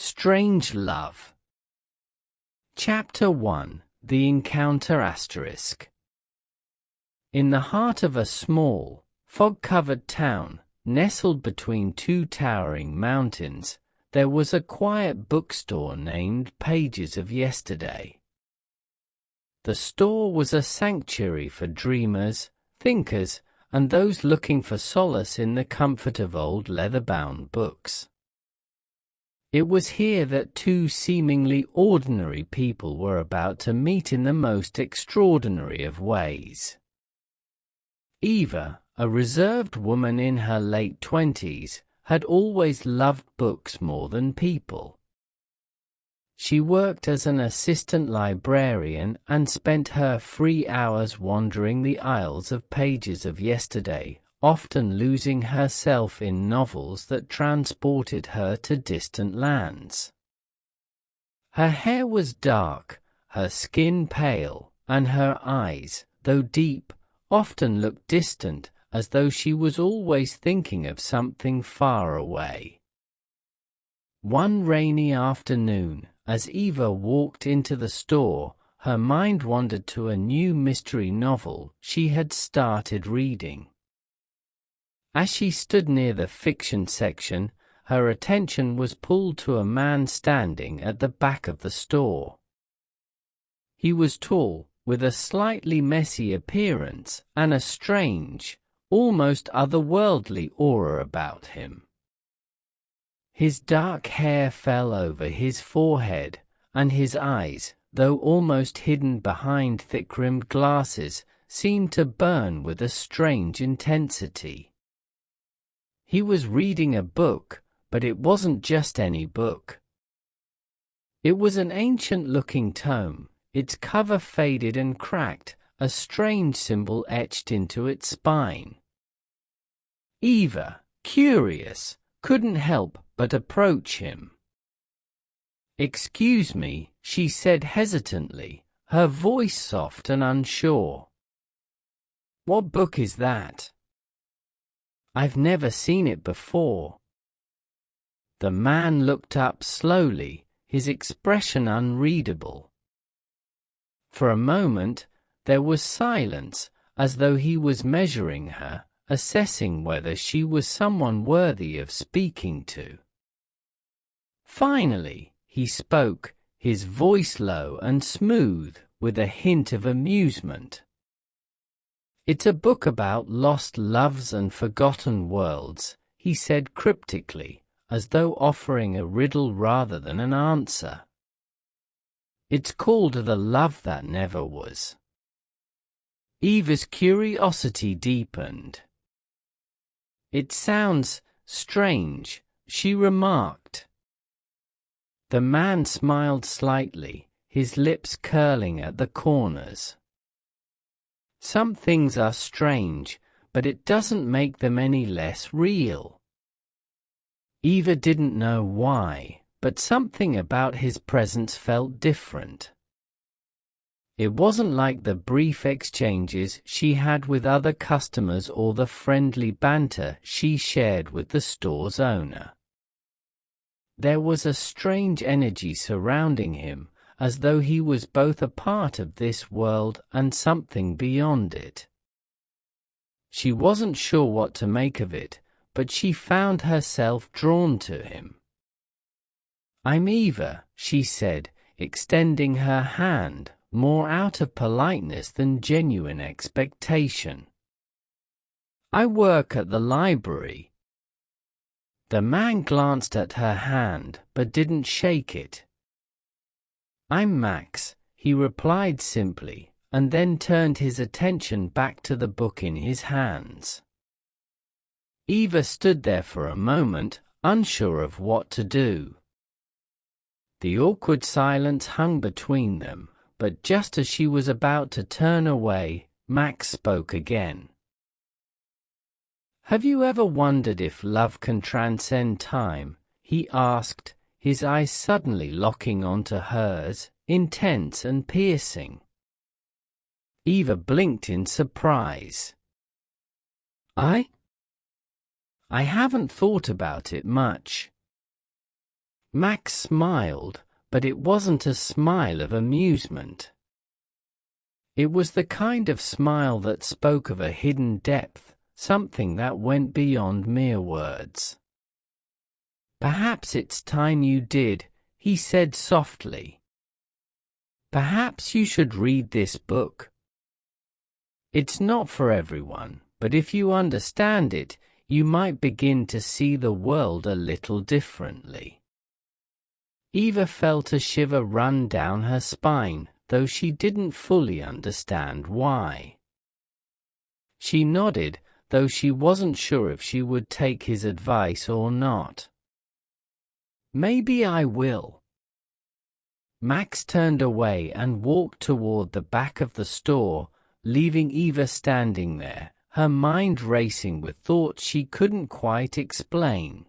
Strange Love. Chapter 1. The Encounter **. In the heart of a small, fog-covered town, nestled between two towering mountains, there was a quiet bookstore named Pages of Yesterday. The store was a sanctuary for dreamers, thinkers, and those looking for solace in the comfort of old leather-bound books. It was here that two seemingly ordinary people were about to meet in the most extraordinary of ways. Eva, a reserved woman in her late 20s, had always loved books more than people. She worked as an assistant librarian and spent her free hours wandering the aisles of Pages of Yesterday, often losing herself in novels that transported her to distant lands. Her hair was dark, her skin pale, and her eyes, though deep, often looked distant, as though she was always thinking of something far away. One rainy afternoon, as Eva walked into the store, her mind wandered to a new mystery novel she had started reading. As she stood near the fiction section, her attention was pulled to a man standing at the back of the store. He was tall, with a slightly messy appearance, and a strange, almost otherworldly aura about him. His dark hair fell over his forehead, and his eyes, though almost hidden behind thick-rimmed glasses, seemed to burn with a strange intensity. He was reading a book, but it wasn't just any book. It was an ancient-looking tome, its cover faded and cracked, a strange symbol etched into its spine. Eva, curious, couldn't help but approach him. "Excuse me," she said hesitantly, her voice soft and unsure. "What book is that? I've never seen it before." The man looked up slowly, his expression unreadable. For a moment, there was silence, as though he was measuring her, assessing whether she was someone worthy of speaking to. Finally, he spoke, his voice low and smooth, with a hint of amusement. "It's a book about lost loves and forgotten worlds," he said cryptically, as though offering a riddle rather than an answer. "It's called The Love That Never Was." Eva's curiosity deepened. "It sounds strange," she remarked. The man smiled slightly, his lips curling at the corners. "Some things are strange, but it doesn't make them any less real." Eva didn't know why, but something about his presence felt different. It wasn't like the brief exchanges she had with other customers or the friendly banter she shared with the store's owner. There was a strange energy surrounding him, as though he was both a part of this world and something beyond it. She wasn't sure what to make of it, but she found herself drawn to him. "I'm Eva," she said, extending her hand, more out of politeness than genuine expectation. "I work at the library." The man glanced at her hand, but didn't shake it. "I'm Max," he replied simply, and then turned his attention back to the book in his hands. Eva stood there for a moment, unsure of what to do. The awkward silence hung between them, but just as she was about to turn away, Max spoke again. "Have you ever wondered if love can transcend time?" he asked, his eyes suddenly locking onto hers, intense and piercing. Eva blinked in surprise. I haven't thought about it much." Max smiled, but it wasn't a smile of amusement. It was the kind of smile that spoke of a hidden depth, something that went beyond mere words. "Perhaps it's time you did," he said softly. "Perhaps you should read this book. It's not for everyone, but if you understand it, you might begin to see the world a little differently." Eva felt a shiver run down her spine, though she didn't fully understand why. She nodded, though she wasn't sure if she would take his advice or not. "Maybe I will." Max turned away and walked toward the back of the store, leaving Eva standing there, her mind racing with thoughts she couldn't quite explain.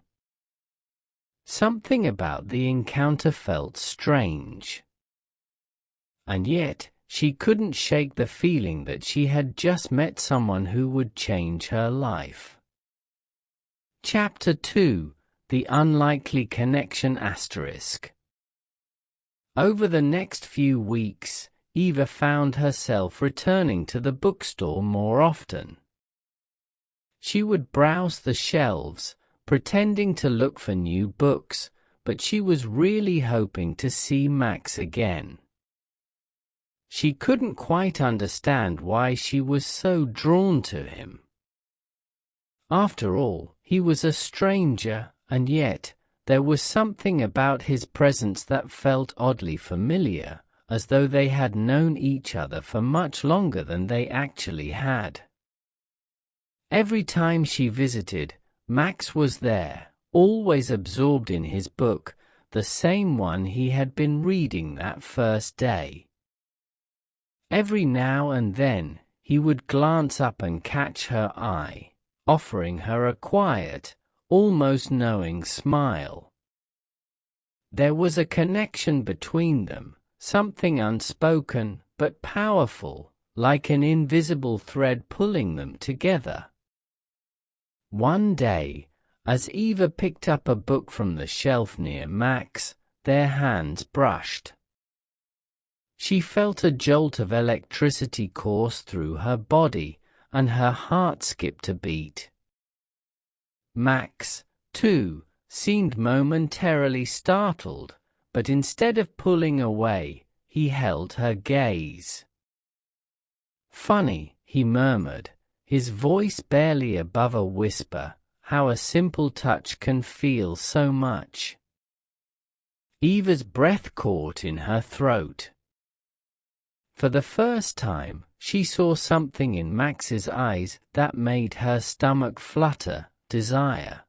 Something about the encounter felt strange. And yet, she couldn't shake the feeling that she had just met someone who would change her life. Chapter 2: The Unlikely Connection ***. Over the next few weeks, Eva found herself returning to the bookstore more often. She would browse the shelves, pretending to look for new books, but she was really hoping to see Max again. She couldn't quite understand why she was so drawn to him. After all, he was a stranger, and yet, there was something about his presence that felt oddly familiar, as though they had known each other for much longer than they actually had. Every time she visited, Max was there, always absorbed in his book, the same one he had been reading that first day. Every now and then, he would glance up and catch her eye, offering her a quiet, almost knowing smile. There was a connection between them, something unspoken, but powerful, like an invisible thread pulling them together. One day, as Eva picked up a book from the shelf near Max, their hands brushed. She felt a jolt of electricity course through her body, and her heart skipped a beat. Max, too, seemed momentarily startled, but instead of pulling away, he held her gaze. "Funny," he murmured, his voice barely above a whisper, "how a simple touch can feel so much." Eva's breath caught in her throat. For the first time, she saw something in Max's eyes that made her stomach flutter, desire.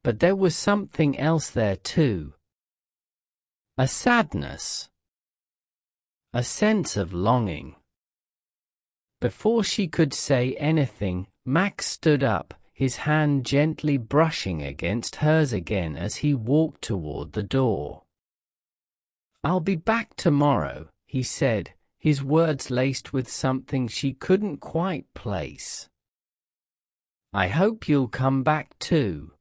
But there was something else there too. A sadness. A sense of longing. Before she could say anything, Max stood up, his hand gently brushing against hers again as he walked toward the door. "I'll be back tomorrow," he said, his words laced with something she couldn't quite place. "I hope you'll come back too."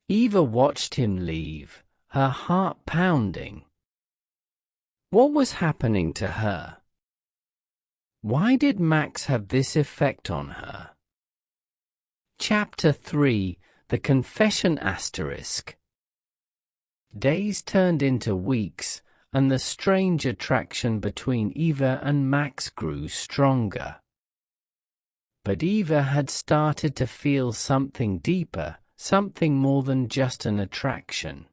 Eva watched him leave, her heart pounding. What was happening to her? Why did Max have this effect on her? Chapter 3: The Confession ***. Days turned into weeks, and the strange attraction between Eva and Max grew stronger. But Eva had started to feel something deeper, something more than just an attraction.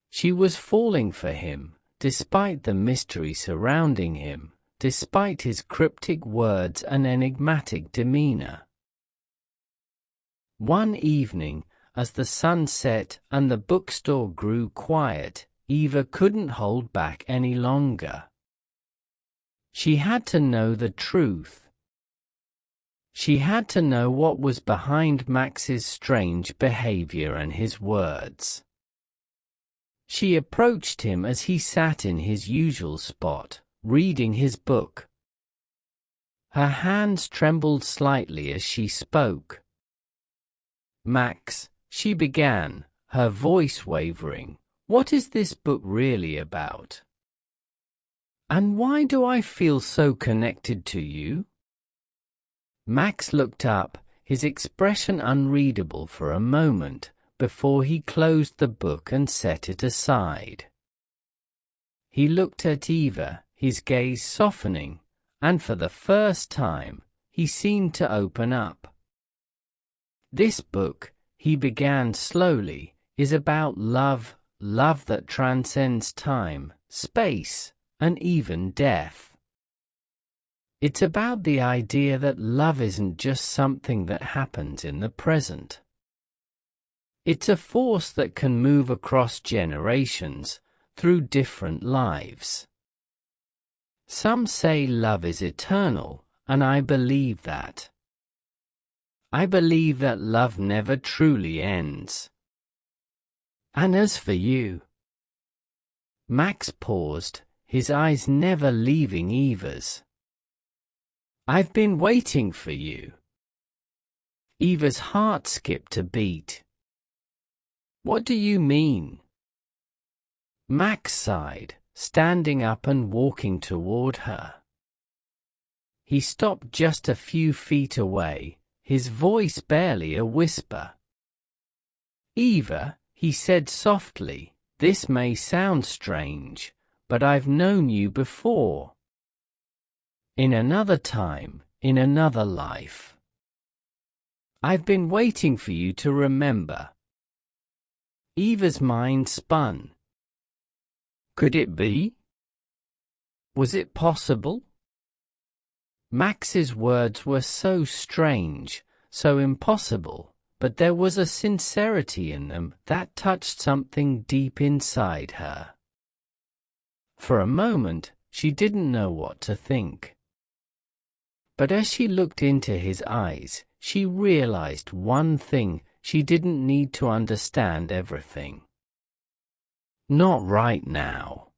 She was falling for him, despite the mystery surrounding him, despite his cryptic words and enigmatic demeanor. One evening, as the sun set and the bookstore grew quiet, Eva couldn't hold back any longer. She had to know the truth. She had to know what was behind Max's strange behavior and his words. She approached him as he sat in his usual spot, reading his book. Her hands trembled slightly as she spoke. "Max," she began, her voice wavering. "What is this book really about? And why do I feel so connected to you?" Max looked up, his expression unreadable for a moment, before he closed the book and set it aside. He looked at Eva, his gaze softening, and for the first time, he seemed to open up. "This book," he began slowly, "is about love, love that transcends time, space, and even death. It's about the idea that love isn't just something that happens in the present. It's a force that can move across generations, through different lives. Some say love is eternal, and I believe that. I believe that love never truly ends. And as for you..." Max paused, his eyes never leaving Eva's. "I've been waiting for you." Eva's heart skipped a beat. "What do you mean?" Max sighed, standing up and walking toward her. He stopped just a few feet away, his voice barely a whisper. "Eva," he said softly, "this may sound strange, but I've known you before. In another time, in another life. I've been waiting for you to remember." Eva's mind spun. Could it be? Was it possible? Max's words were so strange, so impossible, but there was a sincerity in them that touched something deep inside her. For a moment, she didn't know what to think. But as she looked into his eyes, she realized one thing: she didn't need to understand everything. Not right now.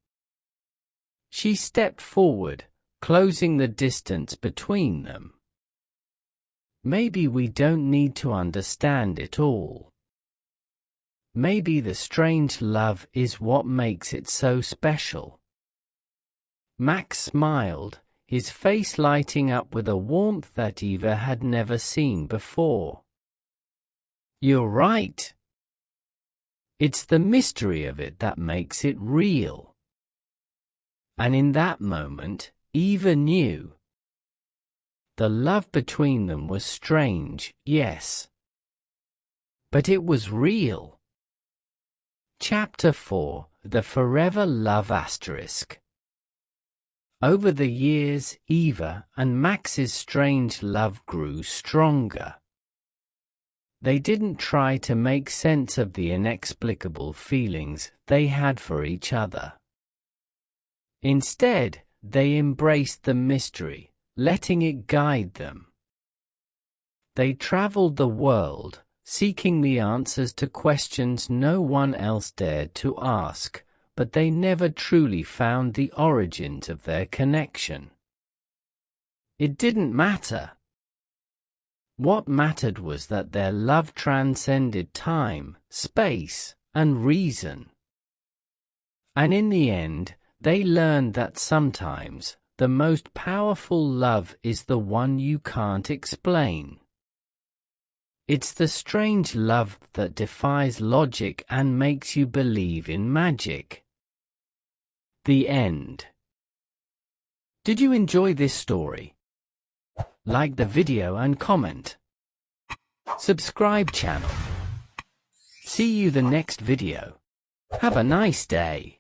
She stepped forward, closing the distance between them. Maybe we don't need to understand it all. Maybe the strange love is what makes it so special. Max smiled, his face lighting up with a warmth that Eva had never seen before. "You're right. It's the mystery of it that makes it real." And in that moment, Eva knew. The love between them was strange, yes. But it was real. Chapter 4: The Forever Love Asterisk. Over the years, Eva and Max's strange love grew stronger. They didn't try to make sense of the inexplicable feelings they had for each other. Instead, they embraced the mystery, letting it guide them. They traveled the world, seeking the answers to questions no one else dared to ask, but they never truly found the origins of their connection. It didn't matter. What mattered was that their love transcended time, space, and reason. And in the end, they learned that sometimes, the most powerful love is the one you can't explain. It's the strange love that defies logic and makes you believe in magic. The end. Did you enjoy this story? Like the video and comment. Subscribe channel. See you the next video. Have a nice day.